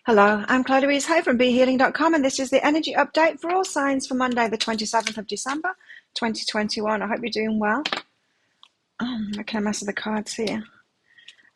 Hello, I'm Claire Louise Hay from BeHealing.com, and this is the energy update for all signs for Monday, the 27th of December, 2021. I hope you're doing well. Making a mess of the cards here.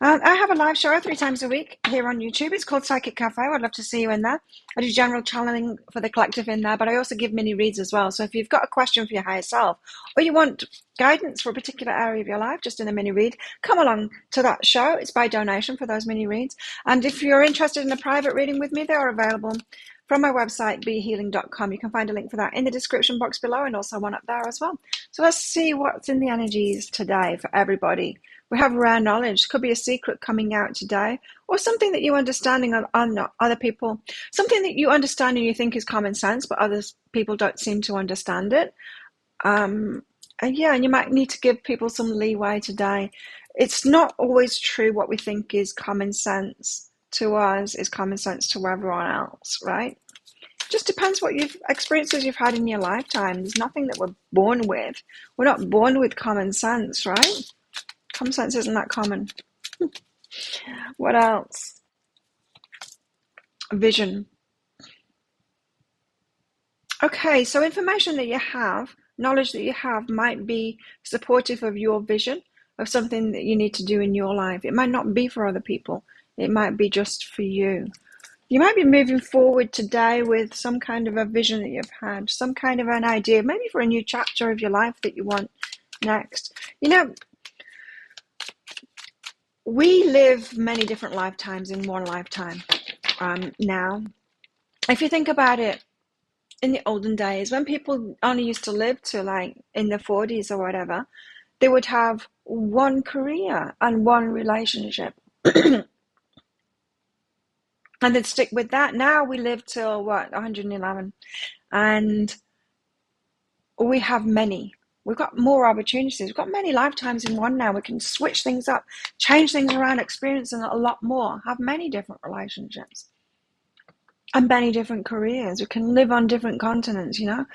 I have a live show 3 times a week here on YouTube. It's called Psychic Cafe. I'd love to see you in there. I do general channeling for the collective in there, but I also give mini reads as well. So if you've got a question for your higher self, or you want guidance for a particular area of your life, just in a mini read, come along to that show. It's by donation for those mini reads. And if you're interested in a private reading with me, they are available from my website, BeHealing.com. You can find a link for that in the description box below, and also one up there as well. So let's see what's in the energies today for everybody. We have rare knowledge. Could be a secret coming out today, or something that you understanding on other people, something that you understand and you think is common sense, but other people don't seem to understand it. And you might need to give people some leeway today. It's not always true what we think is common sense to us is common sense to everyone else, right? Just depends what experiences you've had in your lifetime. There's nothing that we're born with. We're not born with common sense, right? Common sense isn't that common. What else? Vision. Okay, so information that you have, knowledge that you have might be supportive of your vision of something that you need to do in your life. It might not be for other people. It might be just for you. You might be moving forward today with some kind of a vision that you've had, some kind of an idea, maybe for a new chapter of your life that you want next. You know, we live many different lifetimes in one lifetime now. If you think about it, in the olden days, when people only used to live to like in the 40s or whatever, they would have one career and one relationship. And they'd stick with that. Now we live till 111, and we have many. We've got more opportunities. We've got many lifetimes in one now. We can switch things up, change things around, experience a lot more, have many different relationships and many different careers. We can live on different continents, you know.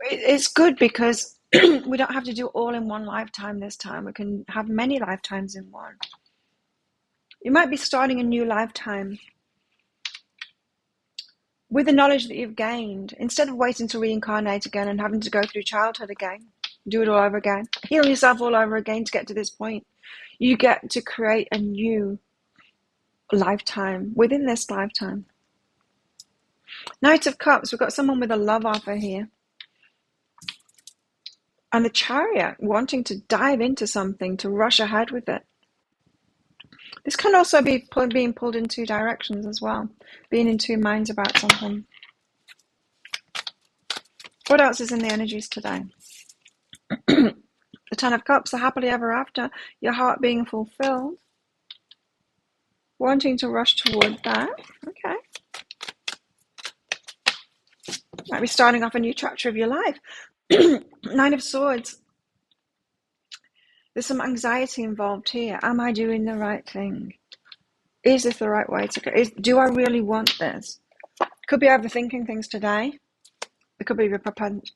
It's good because we don't have to do all in one lifetime this time. We can have many lifetimes in one. You might be starting a new lifetime with the knowledge that you've gained, instead of waiting to reincarnate again and having to go through childhood again, do it all over again, heal yourself all over again to get to this point. You get to create a new lifetime within this lifetime. Knight of Cups, we've got someone with a love offer here. And the Chariot wanting to dive into something, to rush ahead with it. This can also be being pulled in two directions as well, being in two minds about something. What else is in the energies today? The Ten of Cups, the happily ever after, your heart being fulfilled. Wanting to rush toward that. Okay. Might be starting off a new chapter of your life. Nine of Swords. There's some anxiety involved here. Am I doing the right thing? Is this the right way to go? Do I really want this? Could be overthinking things today. There could be a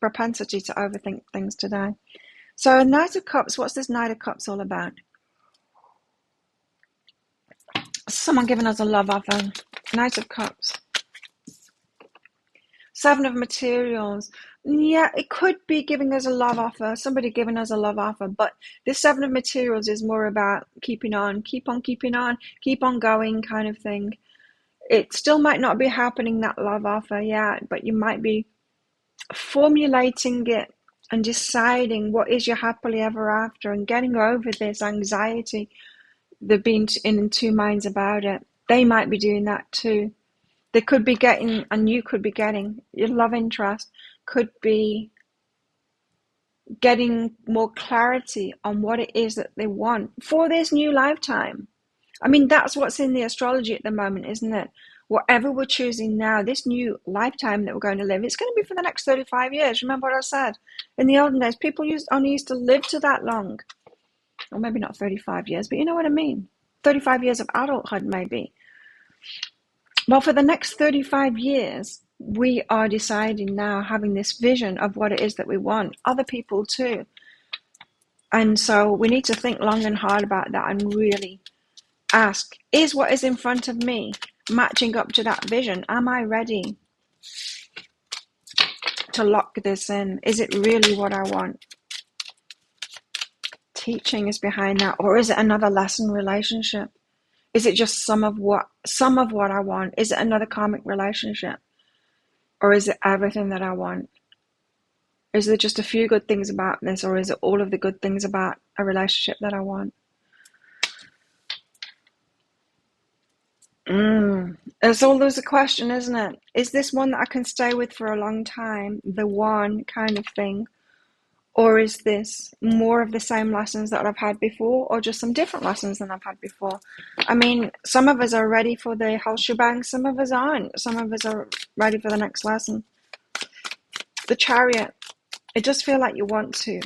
propensity to overthink things today. So Knight of Cups, what's this Knight of Cups all about? Someone giving us a love offer. Knight of Cups. Seven of Materials. Yeah, it could be giving us a love offer, somebody giving us a love offer, but this Seven of Materials is more about keeping on, keep on keeping on, keep on going kind of thing. It still might not be happening, that love offer yet, but you might be formulating it and deciding what is your happily ever after and getting over this anxiety, the being in two minds about it. They might be doing that too. They could be getting, and you could be getting, your love interest could be getting more clarity on what it is that they want for this new lifetime. I mean, that's what's in the astrology at the moment, isn't it? Whatever we're choosing now, this new lifetime that we're going to live, it's going to be for the next 35 years. Remember what I said? In the olden days, people only used to live to that long. Or maybe not 35 years, but you know what I mean. 35 years of adulthood, maybe. Well, for the next 35 years, we are deciding now, having this vision of what it is that we want. Other people too. And so we need to think long and hard about that and really ask, is what is in front of me matching up to that vision. Am I ready to lock this in? Is it really what I want? Teaching is behind that, or is it another lesson relationship? Is it just some of what I want? Is it another karmic relationship? Or is it everything that I want? Is there just a few good things about this, or is it all of the good things about a relationship that I want? It's always a question, isn't it? Is this one that I can stay with for a long time, the one kind of thing? Or is this more of the same lessons that I've had before, or just some different lessons than I've had before? I mean, some of us are ready for the whole shebang, some of us aren't. Some of us are ready for the next lesson. The Chariot, it does feel like you want to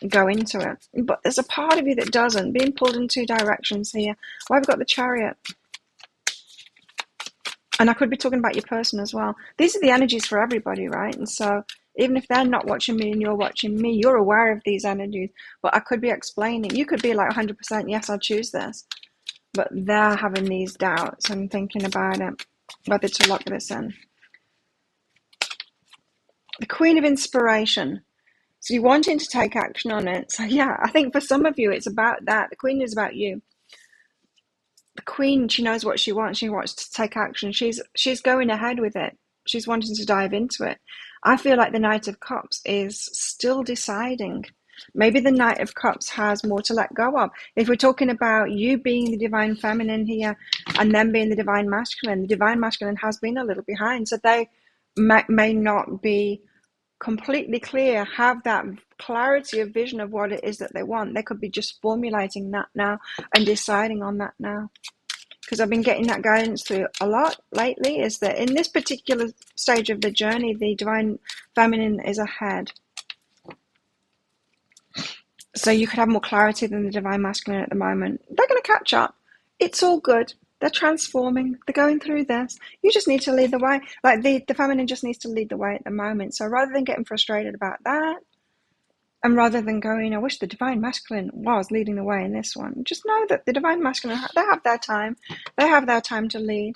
go into it, but there's a part of you that doesn't, being pulled in two directions here. Why have we got the Chariot? And I could be talking about your person as well. These are the energies for everybody, right? And so even if they're not watching me and you're watching me, you're aware of these energies. But I could be explaining. You could be like 100%, yes, I'll choose this. But they're having these doubts and thinking about it, whether to lock this in. The Queen of Inspiration. So you're wanting to take action on it. So yeah, I think for some of you, it's about that. The Queen is about you. The Queen, she knows what she wants. She wants to take action. She's going ahead with it. She's wanting to dive into it. I feel like the Knight of Cups is still deciding. Maybe the Knight of Cups has more to let go of. If we're talking about you being the Divine Feminine here and them being the Divine Masculine, the Divine Masculine has been a little behind. So they may not be completely clear, have that clarity of vision of what it is that they want. They could be just formulating that now and deciding on that now. Because I've been getting that guidance through a lot lately, is that in this particular stage of the journey, the Divine Feminine is ahead. So you could have more clarity than the Divine Masculine at the moment. They're going to catch up. It's all good. They're transforming. They're going through this. You just need to lead the way. Like the Feminine just needs to lead the way at the moment. So rather than getting frustrated about that, and rather than going, I wish the Divine Masculine was leading the way in this one, just know that the Divine Masculine, they have their time. They have their time to lead.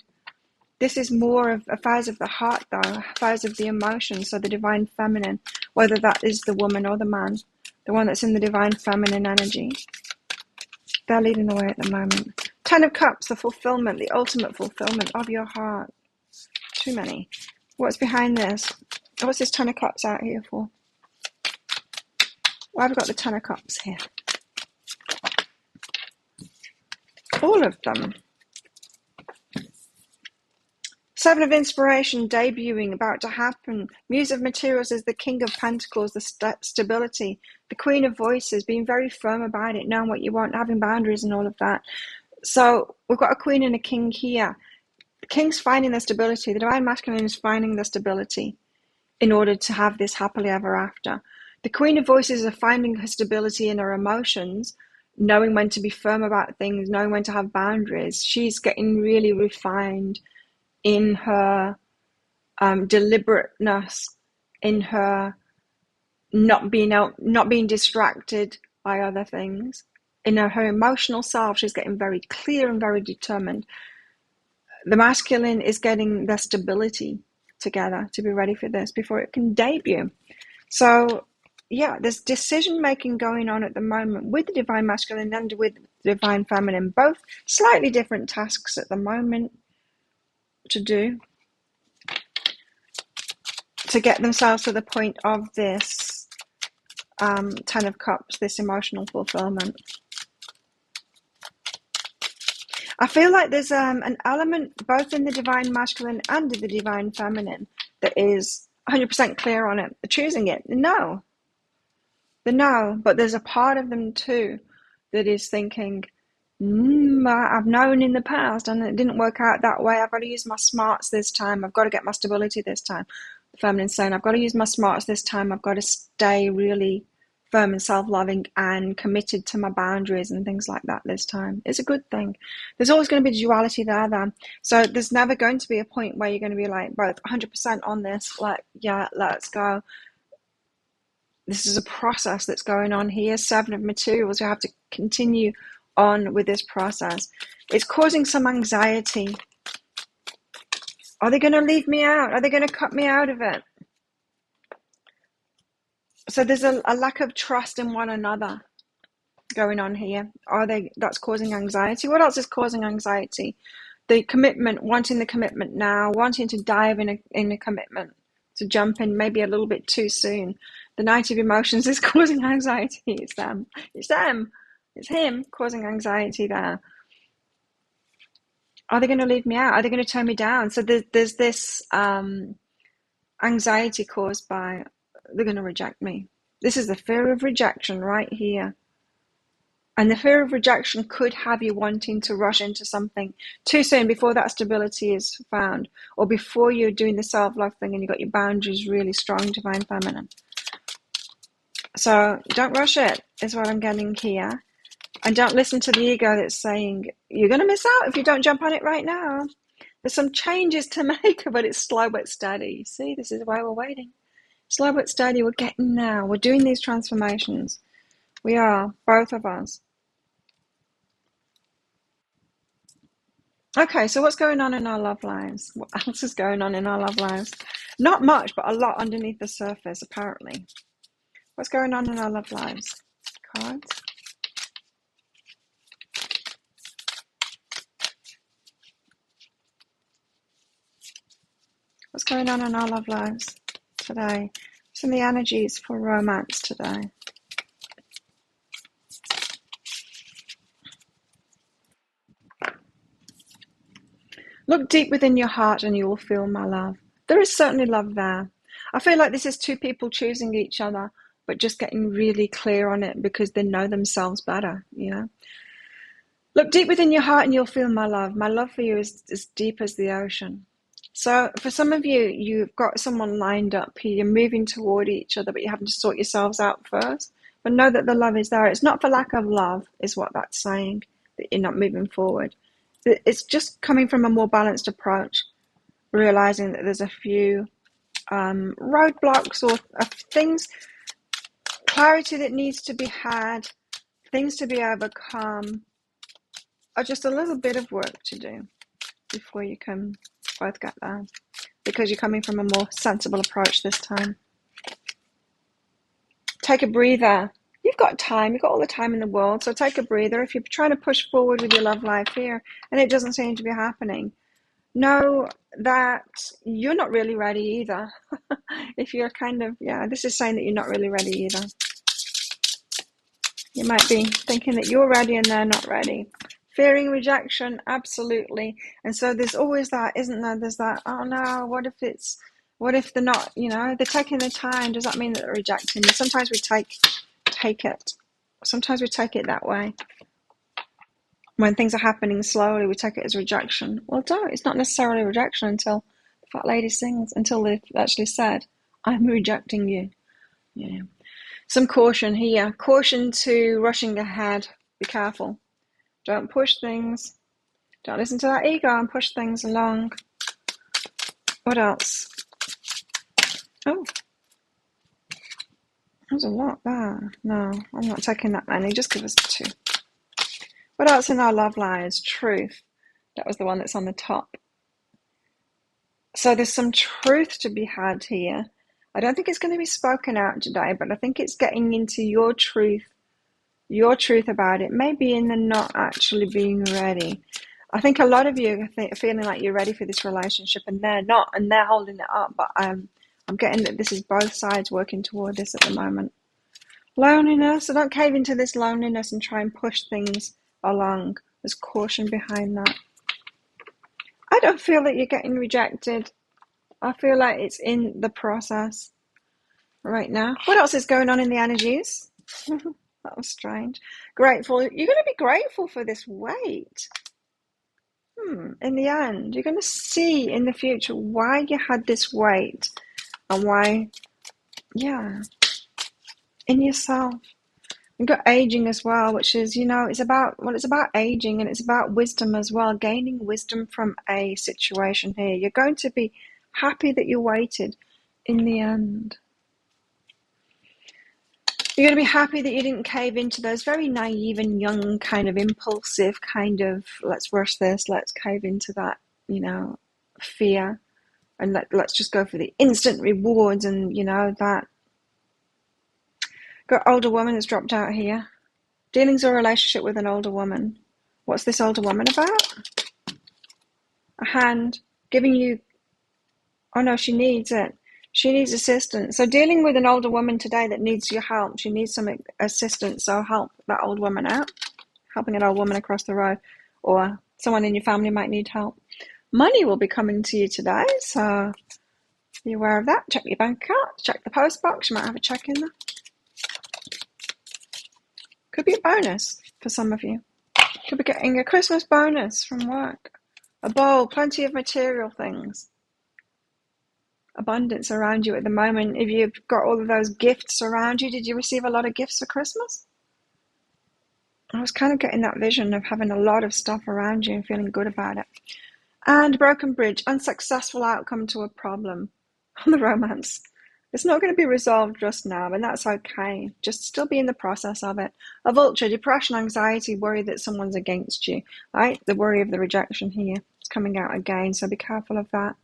This is more of affairs of the heart, though, affairs of the emotions. So the Divine Feminine, whether that is the woman or the man, the one that's in the Divine Feminine energy, they're leading the way at the moment. 10 of Cups, the fulfillment, the ultimate fulfillment of your heart. Too many. What's behind this? What's this 10 of Cups out here for? Why have we got the 10 of Cups here? All of them. 7 of Inspiration, debuting, about to happen. Muse of Materials is the King of Pentacles, the stability. The Queen of Voices, being very firm about it, knowing what you want, having boundaries and all of that. So we've got a Queen and a King here. The King's finding the stability. The Divine Masculine is finding the stability in order to have this happily ever after. The Queen of Voices is finding her stability in her emotions, knowing when to be firm about things, knowing when to have boundaries. She's getting really refined in her deliberateness, in her not being distracted by other things. In her emotional self, she's getting very clear and very determined. The masculine is getting their stability together to be ready for this before it can debut. So yeah, there's decision making going on at the moment with the Divine Masculine and with the Divine Feminine, both slightly different tasks at the moment to do to get themselves to the point of this 10 of Cups, this emotional fulfillment. I feel like there's an element both in the Divine Masculine and in the Divine Feminine that is 100% clear on it, choosing it. No, but there's a part of them too that is thinking, I've known in the past and it didn't work out that way. I've got to use my smarts this time. I've got to get my stability this time. The Feminine saying, I've got to use my smarts this time. I've got to stay really firm and self-loving and committed to my boundaries and things like that this time. It's a good thing. There's always going to be duality there then. So there's never going to be a point where you're going to be like both 100% on this, like, yeah, let's go. This is a process that's going on here. 7 of Materials, you have to continue on with this process. It's causing some anxiety Are they going to leave me out? Are they going to cut me out of it? So there's a lack of trust in one another going on here. That's causing anxiety? What else is causing anxiety? The commitment, wanting the commitment now, wanting to dive in a commitment, to jump in maybe a little bit too soon. The Knight of Emotions is causing anxiety. It's them. It's them. It's him causing anxiety there. Are they going to leave me out? Are they going to turn me down? So there's this anxiety caused by they're going to reject me. This is the fear of rejection right here. And the fear of rejection could have you wanting to rush into something too soon before that stability is found, or before you're doing the self-love thing and you've got your boundaries really strong, divine feminine. So don't rush it, is what I'm getting here. And don't listen to the ego that's saying, you're going to miss out if you don't jump on it right now. There's some changes to make, but it's slow but steady. See, this is why we're waiting. Slow but steady, we're getting there. We're doing these transformations. We are, both of us. Okay, so what's going on in our love lives? What else is going on in our love lives? Not much, but a lot underneath the surface, apparently. What's going on in our love lives? Cards. What's going on in our love lives today? Some of the energies for romance today. Look deep within your heart and you will feel my love. There is certainly love there. I feel like this is two people choosing each other, but just getting really clear on it because they know themselves better, you know. Look deep within your heart and you'll feel my love. My love for you is as deep as the ocean. So for some of you, you've got someone lined up here. You're moving toward each other, but you're having to sort yourselves out first. But know that the love is there. It's not for lack of love, is what that's saying, that you're not moving forward. It's just coming from a more balanced approach, realizing that there's a few roadblocks or things, clarity that needs to be had, things to be overcome, or just a little bit of work to do before you can both get there, because you're coming from a more sensible approach this time. Take a breather. You've got time. You've got all the time in the world, so take a breather. If you're trying to push forward with your love life here and it doesn't seem to be happening, know that you're not really ready either. If you're kind of, this is saying that you're not really ready either. You might be thinking that you're ready and they're not ready. Fearing rejection, absolutely. And so there's always that, isn't there? There's that, oh no, what if they're not, they're taking their time. Does that mean that they're rejecting you? Sometimes we take it. Sometimes we take it that way. When things are happening slowly, we take it as rejection. Well, don't. It's not necessarily rejection until the fat lady sings, until they've actually said, I'm rejecting you. Yeah. Some caution here. Caution to rushing ahead. Be careful. Don't push things. Don't listen to that ego and push things along. What else? Oh. There's a lot there. No, I'm not taking that many. Just give us 2. What else in our love lives? Truth. That was the one that's on the top. So there's some truth to be had here. I don't think it's going to be spoken out today, but I think it's getting into your truth about it, maybe in the not actually being ready. I think a lot of you are feeling like you're ready for this relationship and they're not, and they're holding it up, but I'm getting that this is both sides working toward this at the moment. Loneliness. So don't cave into this loneliness and try and push things along. There's caution behind that. I don't feel that you're getting rejected. I feel like it's in the process right now. What else is going on in the energies? That was strange. Grateful. You're going to be grateful for this wait. In the end, you're going to see in the future why you had this wait and why, in yourself. You've got aging as well, which is, it's about aging and it's about wisdom as well, gaining wisdom from a situation here. You're going to be happy that you waited in the end. You're going to be happy that you didn't cave into those very naive and young kind of impulsive kind of, let's rush this, let's cave into that, fear. And let's just go for the instant rewards and, you know, that. Got older woman has dropped out here. Dealings or relationship with an older woman. What's this older woman about? A hand giving you, oh no, she needs it. She needs assistance. So dealing with an older woman today that needs your help. She needs some assistance. So help that old woman out. Helping an old woman across the road. Or someone in your family might need help. Money will be coming to you today. So be aware of that. Check your bank account. Check the post box. You might have a check in there. Could be a bonus for some of you. Could be getting a Christmas bonus from work. A bowl, plenty of material things. Abundance around you at the moment. If you've got all of those gifts around you, did you receive a lot of gifts for Christmas? I was kind of getting that vision of having a lot of stuff around you and feeling good about it. And broken bridge, unsuccessful outcome to a problem on the romance. It's not going to be resolved just now, and that's okay. Just still be in the process of it. A vulture, depression, anxiety, worry that someone's against you, right? The worry of the rejection here is coming out again, so be careful of that.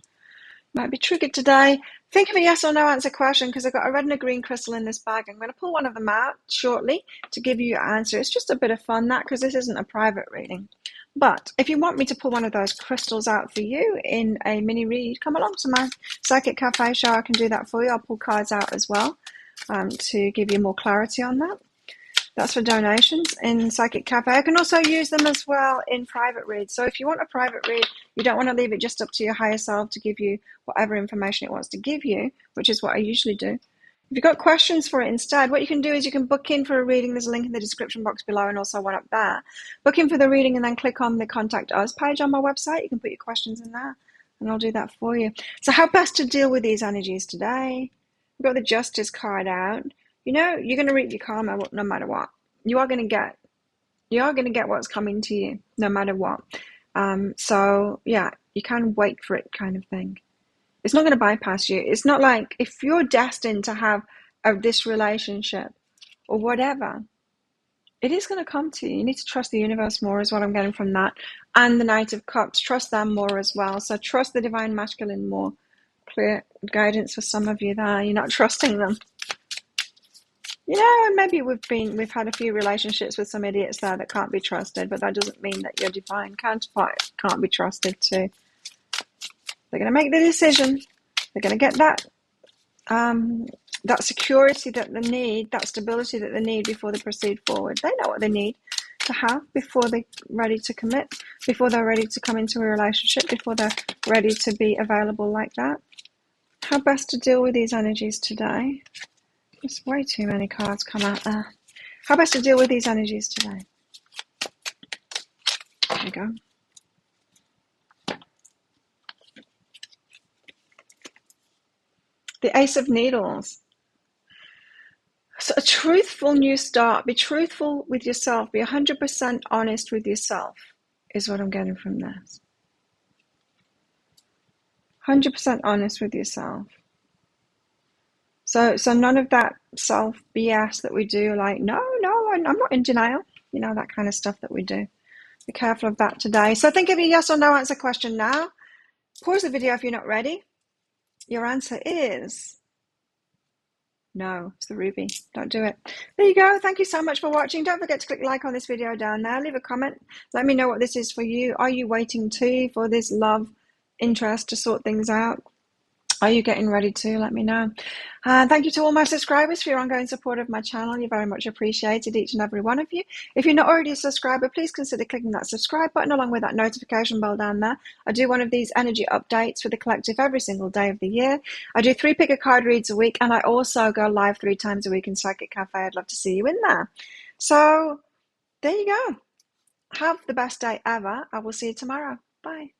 Might be triggered today. Think of a yes or no answer question, because I've got a red and a green crystal in this bag. I'm going to pull one of them out shortly to give you your answer. It's just a bit of fun, that, because this isn't a private reading. But if you want me to pull one of those crystals out for you in a mini read, come along to my Psychic Cafe show. I can do that for you. I'll pull cards out as well to give you more clarity on that. That's for donations in Psychic Cafe. I can also use them as well in private reads. So if you want a private read, you don't want to leave it just up to your higher self to give you whatever information it wants to give you, which is what I usually do. If you've got questions for it instead, what you can do is you can book in for a reading. There's a link in the description box below and also one up there. Book in for the reading and then click on the Contact Us page on my website. You can put your questions in there and I'll do that for you. So how best to deal with these energies today? We've got the Justice card out. You know, you're going to reap your karma no matter what. You are going to get what's coming to you no matter what. So yeah, you can wait for it kind of thing. It's not going to bypass you. It's not like if you're destined to have this relationship or whatever, it is going to come to you. You need to trust the universe more is what I'm getting from that. And the Knight of Cups, trust them more as well. So trust the Divine Masculine more. Clear guidance for some of you there. You're not trusting them. You know, and maybe we've had a few relationships with some idiots there that can't be trusted, but that doesn't mean that your divine counterpart can't be trusted too. They're going to make the decision. They're going to get that security that they need, that stability that they need before they proceed forward. They know what they need to have before they're ready to commit, before they're ready to come into a relationship, before they're ready to be available like that. How best to deal with these energies today? There's way too many cards come out there. How best to deal with these energies today? There we go. The Ace of Needles. So a truthful new start. Be truthful with yourself. Be 100% honest with yourself is what I'm getting from this. 100% honest with yourself. So none of that self BS that we do, like, no, I'm not in denial. You know, that kind of stuff that we do. Be careful of that today. So think of your yes or no answer question now. Pause the video if you're not ready. Your answer is no. It's the ruby. Don't do it. There you go. Thank you so much for watching. Don't forget to click like on this video down there. Leave a comment. Let me know what this is for you. Are you waiting too for this love interest to sort things out? Are you getting ready to? Let me know. Thank you to all my subscribers for your ongoing support of my channel. You're very much appreciated, each and every one of you. If you're not already a subscriber, please consider clicking that subscribe button along with that notification bell down there. I do one of these energy updates for the collective every single day of the year. I do 3 pick a card reads a week, and I also go live 3 times a week in Psychic Cafe. I'd love to see you in there. So there you go. Have the best day ever. I will see you tomorrow. Bye.